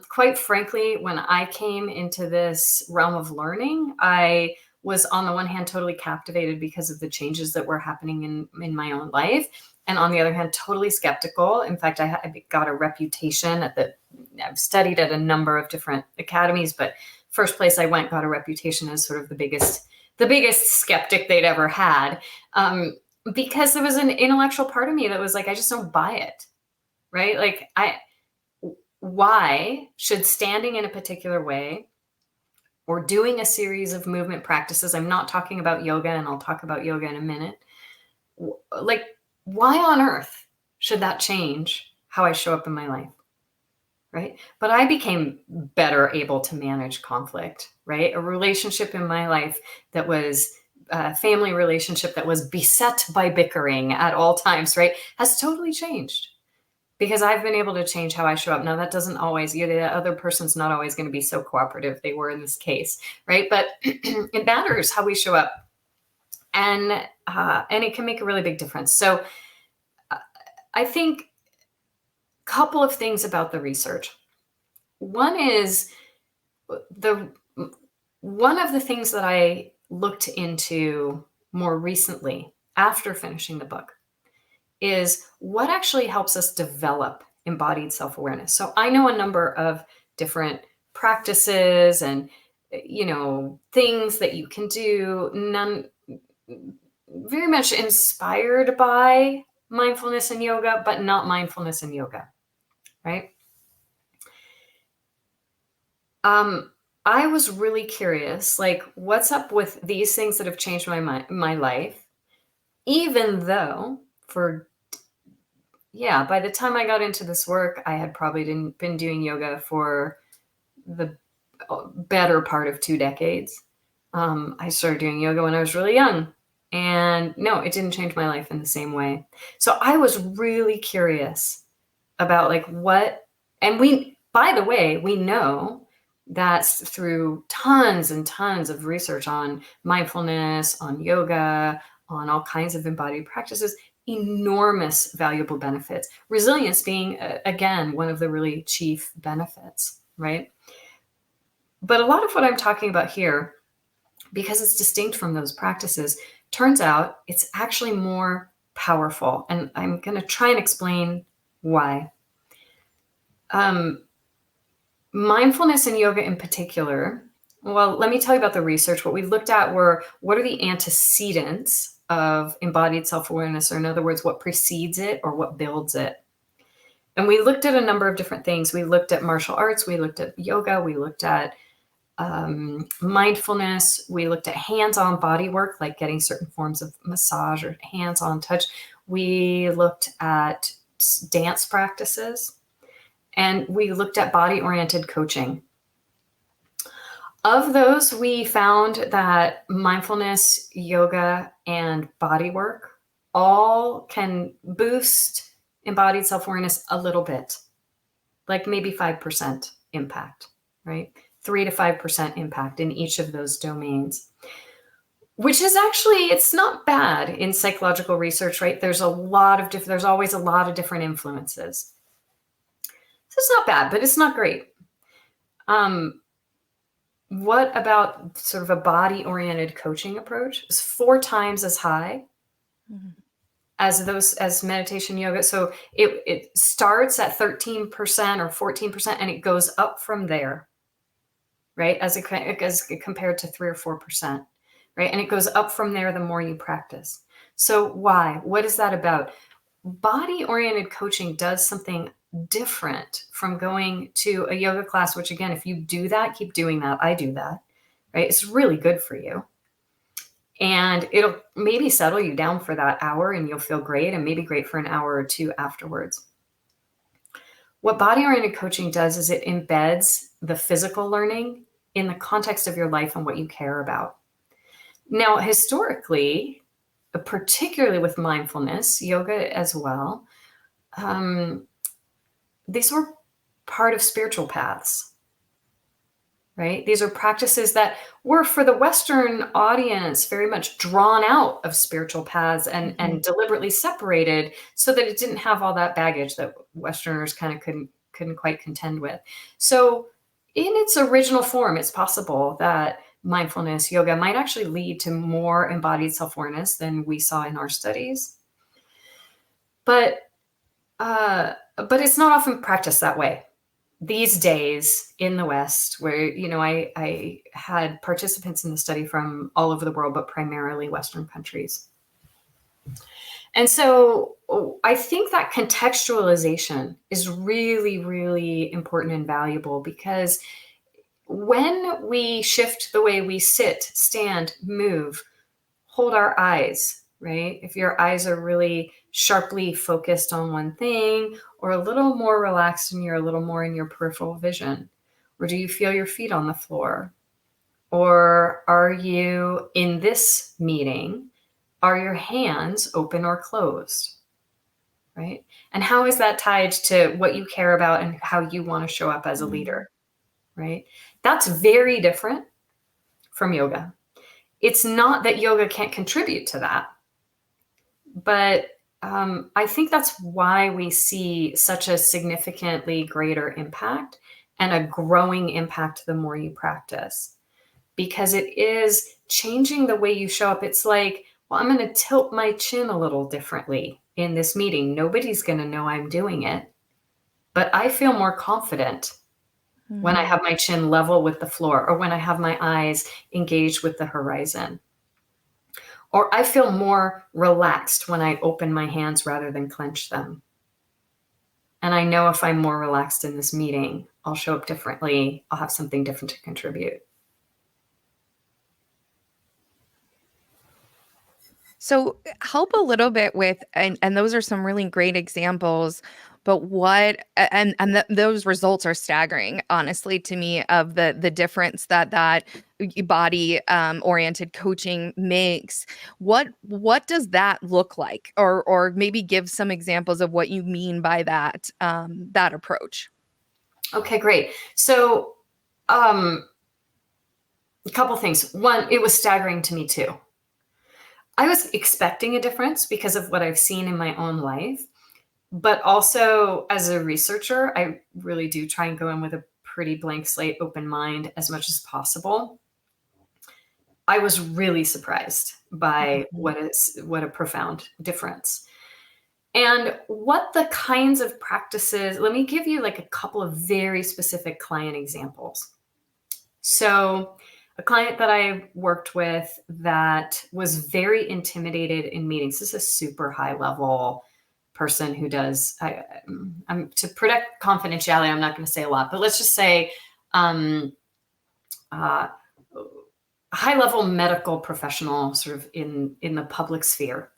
Quite frankly, when I came into this realm of learning, I was on the one hand totally captivated because of the changes that were happening in my own life. And on the other hand, totally skeptical. In fact, I got a reputation I've studied at a number of different academies, but first place I went got a reputation as sort of the biggest skeptic they'd ever had, because there was an intellectual part of me that was like, I just don't buy it, right? Like, why should standing in a particular way, or doing a series of movement practices, I'm not talking about yoga, and I'll talk about yoga in a minute, like, why on earth should that change how I show up in my life? Right. But I became better able to manage conflict, right? A relationship in my life that was a family relationship that was beset by bickering at all times, right, has totally changed because I've been able to change how I show up. Now, that doesn't always, the other person's not always going to be so cooperative they were in this case, right? But it matters how we show up, and it can make a really big difference. So I think a couple of things about the research. One is the one of the things that I looked into more recently after finishing the book is what actually helps us develop embodied self-awareness. So I know a number of different practices and, things that you can do, none very much inspired by mindfulness and yoga, but not mindfulness and yoga, right? I was really curious, like, what's up with these things that have changed my life, even though by the time I got into this work, I had probably been doing yoga for the better part of 2 decades. I started doing yoga when I was really young, and no, it didn't change my life in the same way. So I was really curious about like and by the way, we know that through tons and tons of research on mindfulness, on yoga, on all kinds of embodied practices, enormous valuable benefits. Resilience being, again, one of the really chief benefits, right? But a lot of what I'm talking about here, because it's distinct from those practices, turns out it's actually more powerful. And I'm going to try and explain why. Mindfulness and yoga in particular, well, let me tell you about the research. What we looked at were, what are the antecedents of embodied self-awareness, or in other words, what precedes it or what builds it? And we looked at a number of different things. We looked at martial arts, we looked at yoga, we looked at mindfulness, we looked at hands-on body work, like getting certain forms of massage or hands-on touch. We looked at dance practices, and we looked at body-oriented coaching. Of those, we found that mindfulness, yoga, and body work all can boost embodied self-awareness a little bit, like maybe 5% impact, right? 3 to 5% impact in each of those domains, which is actually, it's not bad in psychological research, right? There's always a lot of different influences. So it's not bad, but it's not great. What about sort of a body-oriented coaching approach? It's 4 times as high as meditation yoga. So it starts at 13% or 14%, and it goes up from there, right? As compared to 3 or 4%, right? And it goes up from there the more you practice. So why? What is that about? Body-oriented coaching does something different from going to a yoga class, which, again, if you do that, keep doing that. I do that, right? It's really good for you. And it'll maybe settle you down for that hour, and you'll feel great, and maybe great for an hour or 2 afterwards. What body-oriented coaching does is it embeds the physical learning in the context of your life and what you care about. Now, historically, particularly with mindfulness, yoga as well, these were part of spiritual paths, right? These are practices that were, for the Western audience, very much drawn out of spiritual paths and deliberately separated so that it didn't have all that baggage that Westerners kind of couldn't quite contend with. So in its original form, it's possible that mindfulness yoga might actually lead to more embodied self-awareness than we saw in our studies. But it's not often practiced that way these days in the West, where, I had participants in the study from all over the world, but primarily Western countries. And so I think that contextualization is really, really important and valuable, because when we shift the way we sit, stand, move, hold our eyes, right? If your eyes are really sharply focused on one thing, or a little more relaxed and you're a little more in your peripheral vision, or do you feel your feet on the floor? Or are you in this meeting? Are your hands open or closed, right? And how is that tied to what you care about and how you want to show up as a leader, right? That's very different from yoga. It's not that yoga can't contribute to that, but I think that's why we see such a significantly greater impact and a growing impact the more you practice, because it is changing the way you show up. It's like, well, I'm going to tilt my chin a little differently in this meeting. Nobody's going to know I'm doing it, but I feel more confident when I have my chin level with the floor, or when I have my eyes engaged with the horizon. Or I feel more relaxed when I open my hands rather than clench them. And I know if I'm more relaxed in this meeting, I'll show up differently. I'll have something different to contribute. So help a little bit with, and those are some really great examples, but those results are staggering, honestly, to me, of the difference that body oriented coaching makes. What does that look like? Or maybe give some examples of what you mean by that approach. Okay, great. So a couple things. One, it was staggering to me too. I was expecting a difference because of what I've seen in my own life. But also, as a researcher, I really do try and go in with a pretty blank slate, open mind as much as possible. I was really surprised by what a profound difference. And what the kinds of practices, let me give you like a couple of very specific client examples. So a client that I worked with that was very intimidated in meetings. This is a super high level person who does, I'm to protect confidentiality, I'm not going to say a lot, but let's just say high level medical professional sort of in the public sphere,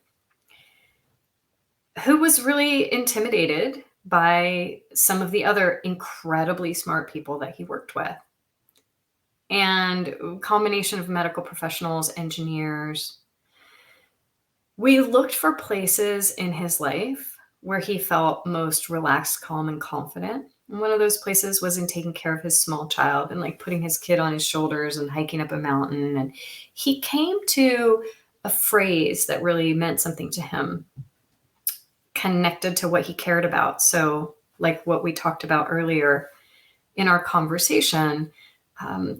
who was really intimidated by some of the other incredibly smart people that he worked with. And a combination of medical professionals, engineers. We looked for places in his life where he felt most relaxed, calm, and confident. And one of those places was in taking care of his small child and like putting his kid on his shoulders and hiking up a mountain. And he came to a phrase that really meant something to him, connected to what he cared about. So like what we talked about earlier in our conversation,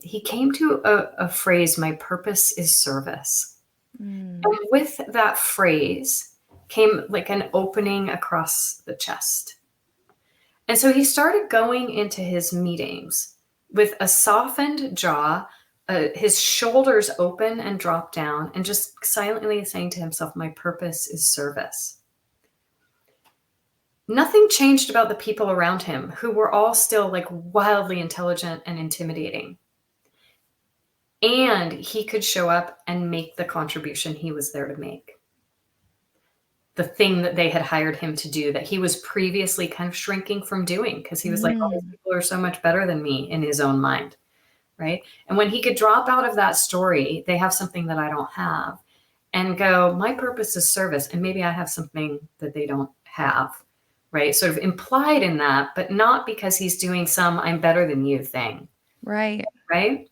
he came to a phrase, my purpose is service. And with that phrase came like an opening across the chest. And so he started going into his meetings with a softened jaw, his shoulders open and drop down, and just silently saying to himself, my purpose is service. Nothing changed about the people around him, who were all still like wildly intelligent and intimidating. And he could show up and make the contribution he was there to make. The thing that they had hired him to do that he was previously kind of shrinking from doing, because he was like, oh, these people are so much better than me in his own mind, right? And when he could drop out of that story, they have something that I don't have, and go, my purpose is service, and maybe I have something that they don't have, right? Sort of implied in that, but not because he's doing some I'm better than you thing. Right. Right?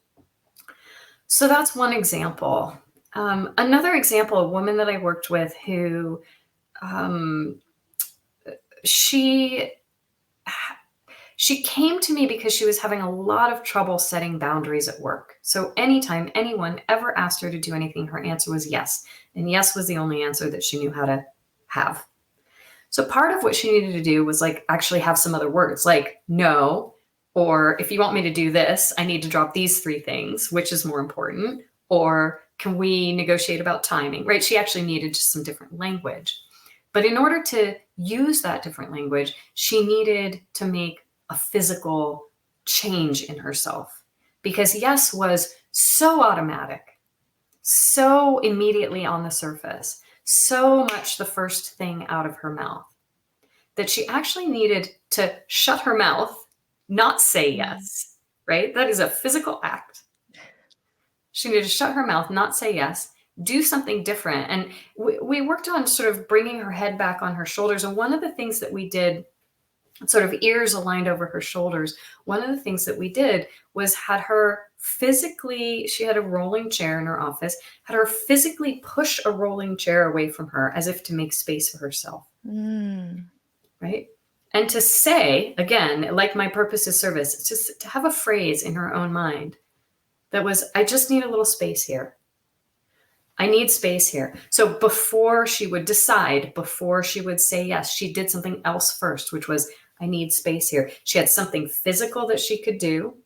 So that's one example. Another example, a woman that I worked with who she came to me because she was having a lot of trouble setting boundaries at work. So anytime anyone ever asked her to do anything, her answer was yes. And yes was the only answer that she knew how to have. So part of what she needed to do was like actually have some other words, like no, or if you want me to do this, I need to drop these 3 things, which is more important, or can we negotiate about timing, right? She actually needed just some different language. But in order to use that different language, she needed to make a physical change in herself, because yes was so automatic, so immediately on the surface, so much the first thing out of her mouth, that she actually needed to shut her mouth, not say yes, right? That is a physical act. She needed to shut her mouth, not say yes, do something different. And we worked on sort of bringing her head back on her shoulders. And one of the things that we did, sort of ears aligned over her shoulders, one of the things that we did was had her physically, she had a rolling chair in her office, had her physically push a rolling chair away from her as if to make space for herself. Right? And to say, again, like my purpose is service, it's just to have a phrase in her own mind that was, I just need a little space here. I need space here. So before she would decide, before she would say yes, she did something else first, which was, I need space here. She had something physical that she could do,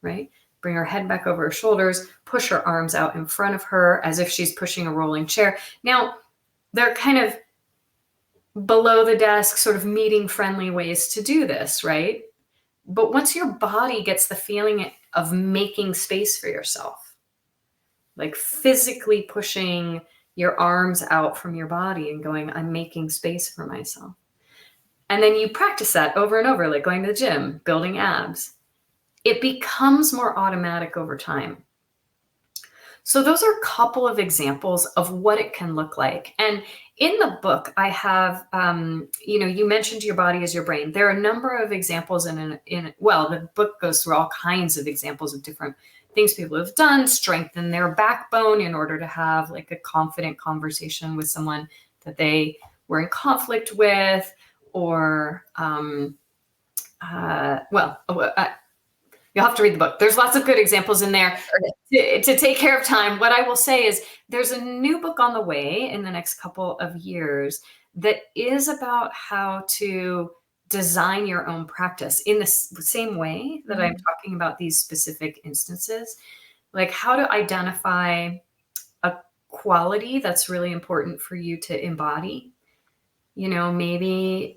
right? Bring her head back over her shoulders, push her arms out in front of her as if she's pushing a rolling chair. Now, they're kind of below the desk, sort of meeting friendly ways to do this, right? But once your body gets the feeling of making space for yourself, like physically pushing your arms out from your body and going, I'm making space for myself. And then you practice that over and over, like going to the gym, building abs. It becomes more automatic over time. So those are a couple of examples of what it can look like. And in the book, I have, you mentioned your body is your brain. There are a number of examples the book goes through all kinds of examples of different things people have done, strengthen their backbone in order to have like a confident conversation with someone that they were in conflict with, or, you'll have to read the book. There's lots of good examples in there. To take care of time, what I will say is there's a new book on the way in the next couple of years that is about how to design your own practice in the same way that I'm talking about these specific instances, like how to identify a quality that's really important for you to embody. Maybe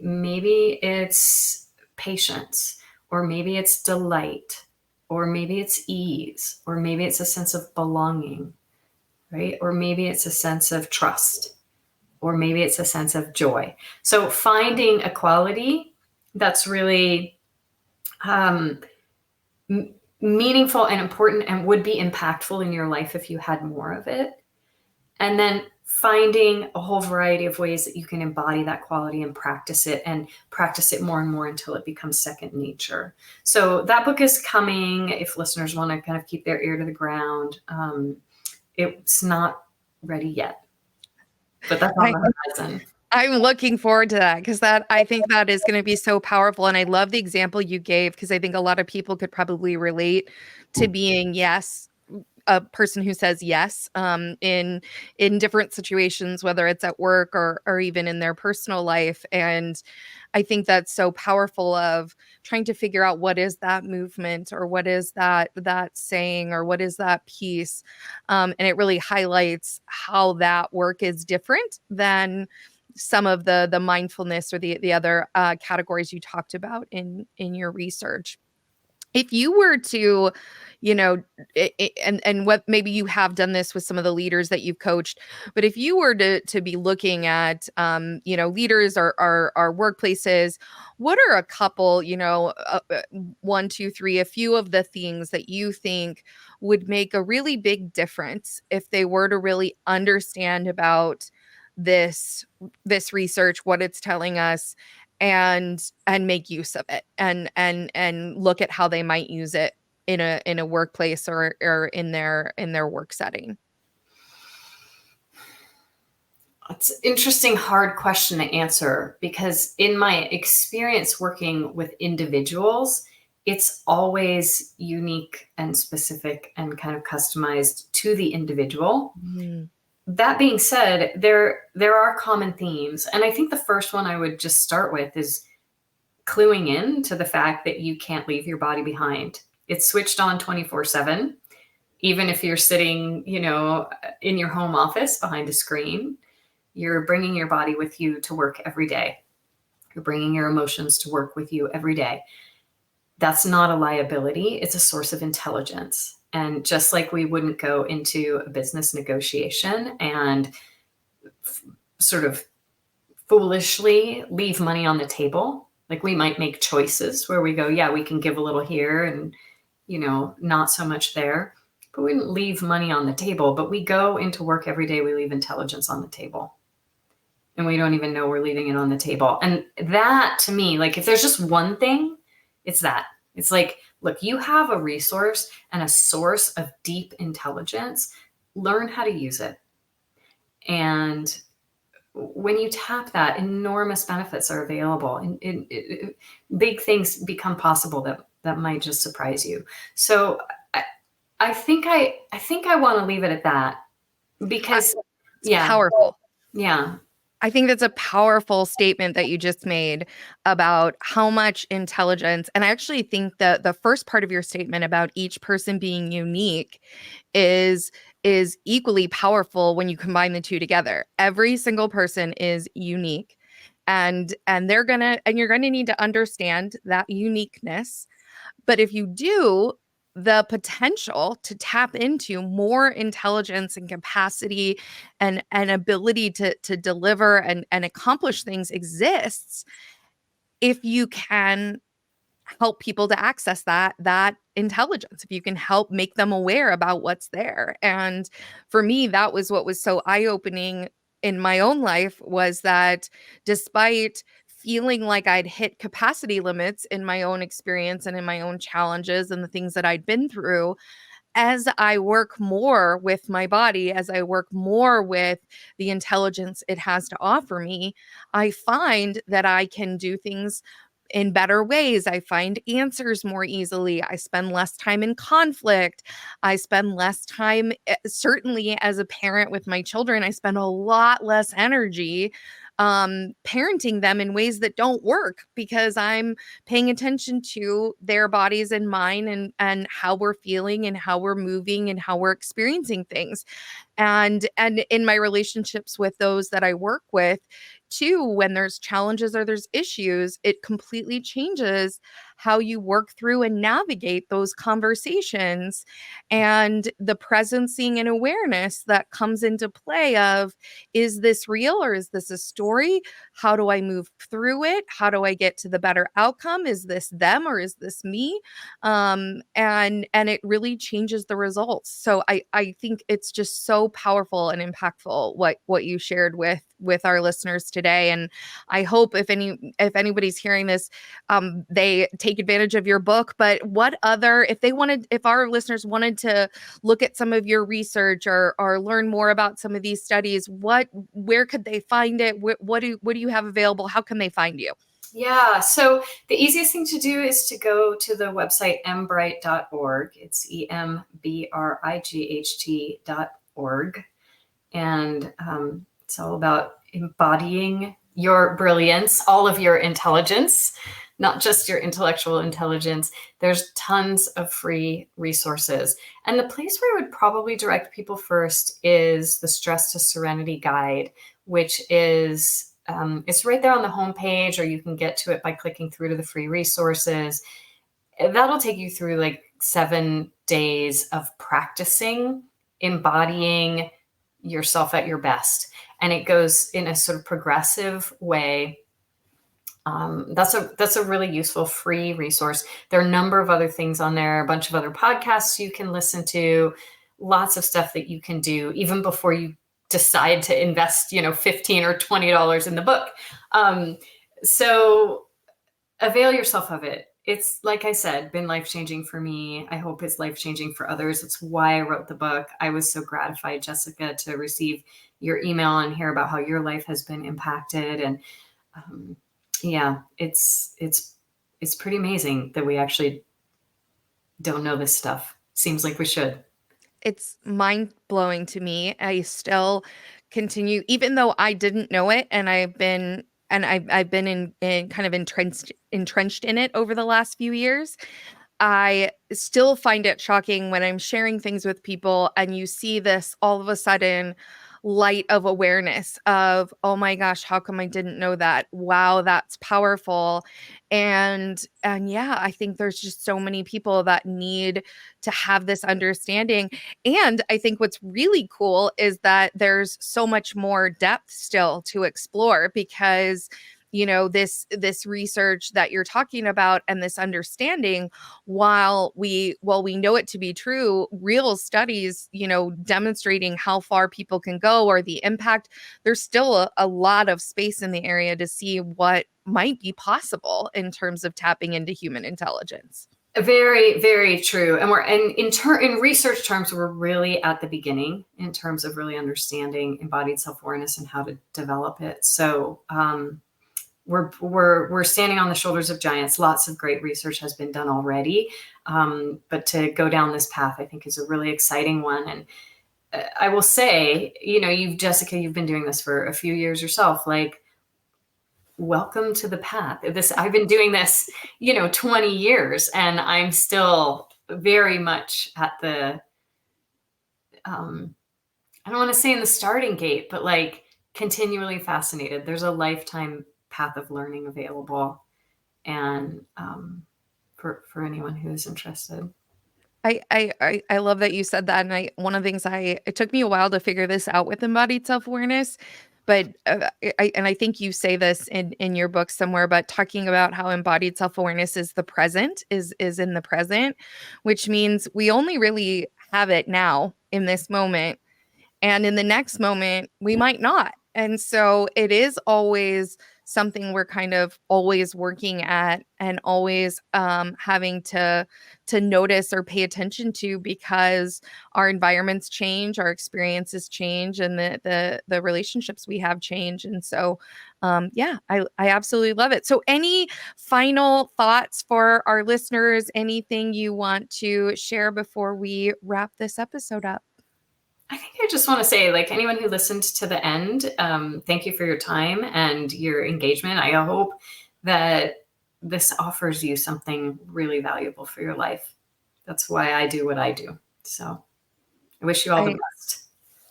it's patience, or maybe it's delight, or maybe it's ease, or maybe it's a sense of belonging, right? Or maybe it's a sense of trust, or maybe it's a sense of joy. So finding a quality that's really meaningful and important and would be impactful in your life if you had more of it. And then finding a whole variety of ways that you can embody that quality and practice it more and more until it becomes second nature. So that book is coming if listeners want to kind of keep their ear to the ground. It's not ready yet, but that's on the horizon. I'm looking forward to that, because I think that is going to be so powerful. And I love the example you gave, because I think a lot of people could probably relate to being a person who says yes in different situations, whether it's at work or even in their personal life. And I think that's so powerful, of trying to figure out what is that movement, or what is that saying, or what is that piece. And it really highlights how that work is different than some of the mindfulness or the other categories you talked about in your research. If you were to, and what, maybe you have done this with some of the leaders that you've coached, but if you were to be looking at, leaders or our workplaces, what are a couple, one, two, three, a few of the things that you think would make a really big difference if they were to really understand about this research, what it's telling us, and make use of it, and look at how they might use it in a workplace or in their work setting? It's an interesting, hard question to answer, because in my experience working with individuals, it's always unique and specific and kind of customized to the individual. That being said, there are common themes. And I think the first one I would just start with is cluing in to the fact that you can't leave your body behind. It's switched on 24/7. Even if you're sitting, in your home office behind a screen, you're bringing your body with you to work every day. You're bringing your emotions to work with you every day. That's not a liability. It's a source of intelligence. And just like we wouldn't go into a business negotiation and sort of foolishly leave money on the table, like we might make choices where we go, yeah, we can give a little here and, not so much there, but we didn't leave money on the table. But we go into work every day, we leave intelligence on the table. And we don't even know we're leaving it on the table. And that, to me, like if there's just one thing, it's that. It's like, look, you have a resource and a source of deep intelligence. Learn how to use it. And when you tap that, enormous benefits are available. And big things become possible that might just surprise you. So I think I want to leave it at that. Because, It's yeah, powerful. yeah. I think that's a powerful statement that you just made about how much intelligence. And I actually think that the first part of your statement about each person being unique is is equally powerful when you combine the two together. Every single person is unique, and you're going to need to understand that uniqueness. But if you do, the potential to tap into more intelligence and capacity and ability to deliver and accomplish things exists if you can help people to access that intelligence, if you can help make them aware about what's there. And for me, that was what was so eye-opening in my own life, was that despite feeling like I'd hit capacity limits in my own experience and in my own challenges and the things that I'd been through, as I work more with my body, as I work more with the intelligence it has to offer me, I find that I can do things in better ways. I find answers more easily. I spend less time in conflict. I spend less time, certainly as a parent with my children, I spend a lot less energy parenting them in ways that don't work because I'm paying attention to their bodies and mine and how we're feeling and how we're moving and how we're experiencing things. And in my relationships with those that I work with too, when there's challenges or there's issues, it completely changes how you work through and navigate those conversations, and the presencing and awareness that comes into play of, is this real or is this a story? How do I move through it? How do I get to the better outcome? Is this them or is this me? And it really changes the results. So I think it's just so powerful and impactful what you shared with our listeners today. And I hope if anybody's hearing this, they take advantage of your book. But what other, if our listeners wanted to look at some of your research or learn more about some of these studies, where could they find it? What do you have available? How can they find you? Yeah, so the easiest thing to do is to go to the website embright.org. It's embright.org. And it's all about embodying your brilliance, all of your intelligence, not just your intellectual intelligence. There's tons of free resources. And the place where I would probably direct people first is the Stress to Serenity Guide, which is it's right there on the homepage, or you can get to it by clicking through to the free resources. That'll take you through like 7 days of practicing, embodying yourself at your best. And it goes in a sort of progressive way. That's a really useful free resource. There are a number of other things on there, a bunch of other podcasts you can listen to, lots of stuff that you can do even before you decide to invest, $15 or $20 in the book. So avail yourself of it. It's, like I said, been life-changing for me. I hope it's life-changing for others. It's why I wrote the book. I was so gratified, Jessica, to receive your email and hear about how your life has been impacted. And yeah, it's pretty amazing that we actually don't know this stuff. Seems like we should. It's mind-blowing to me. I still continue, even though I didn't know it, and I've been in kind of entrenched in it over the last few years. I still find it shocking when I'm sharing things with people and you see this all of a sudden light of awareness of, oh my gosh, how come I didn't know that? Wow, that's powerful. And yeah, I think there's just so many people that need to have this understanding. And I think what's really cool is that there's so much more depth still to explore, because this research that you're talking about and this understanding, while we know it to be true, real studies demonstrating how far people can go or the impact, there's still a lot of space in the area to see what might be possible in terms of tapping into human intelligence. Very, very true. And in research terms, we're really at the beginning in terms of really understanding embodied self-awareness and how to develop it. So we're standing on the shoulders of giants. Lots of great research has been done already, but to go down this path, I think, is a really exciting one. And I will say, Jessica, you've been doing this for a few years yourself. Like, welcome to the path. I've been doing this, 20 years, and I'm still very much at the, I don't want to say in the starting gate, but like continually fascinated. There's a lifetime path of learning available, and for anyone who's interested. I love that you said that. And one of the things it took me a while to figure this out with embodied self-awareness, but I think you say this in your book somewhere, but talking about how embodied self-awareness is the present, is in the present, which means we only really have it now in this moment. And in the next moment, we might not. And so it is always something we're kind of always working at, and always having to notice or pay attention to, because our environments change, our experiences change, and the relationships we have change. And so yeah, I absolutely love it. So any final thoughts for our listeners? Anything you want to share before we wrap this episode up? I think I just want to say, like, anyone who listened to the end, thank you for your time and your engagement. I hope that this offers you something really valuable for your life. That's why I do what I do. So I wish you all the best.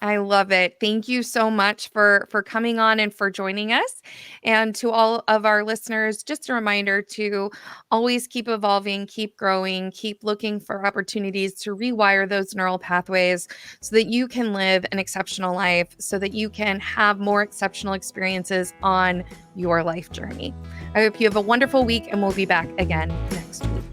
I love it. Thank you so much for coming on and for joining us. And to all of our listeners, just a reminder to always keep evolving, keep growing, keep looking for opportunities to rewire those neural pathways so that you can live an exceptional life, so that you can have more exceptional experiences on your life journey. I hope you have a wonderful week, and we'll be back again next week.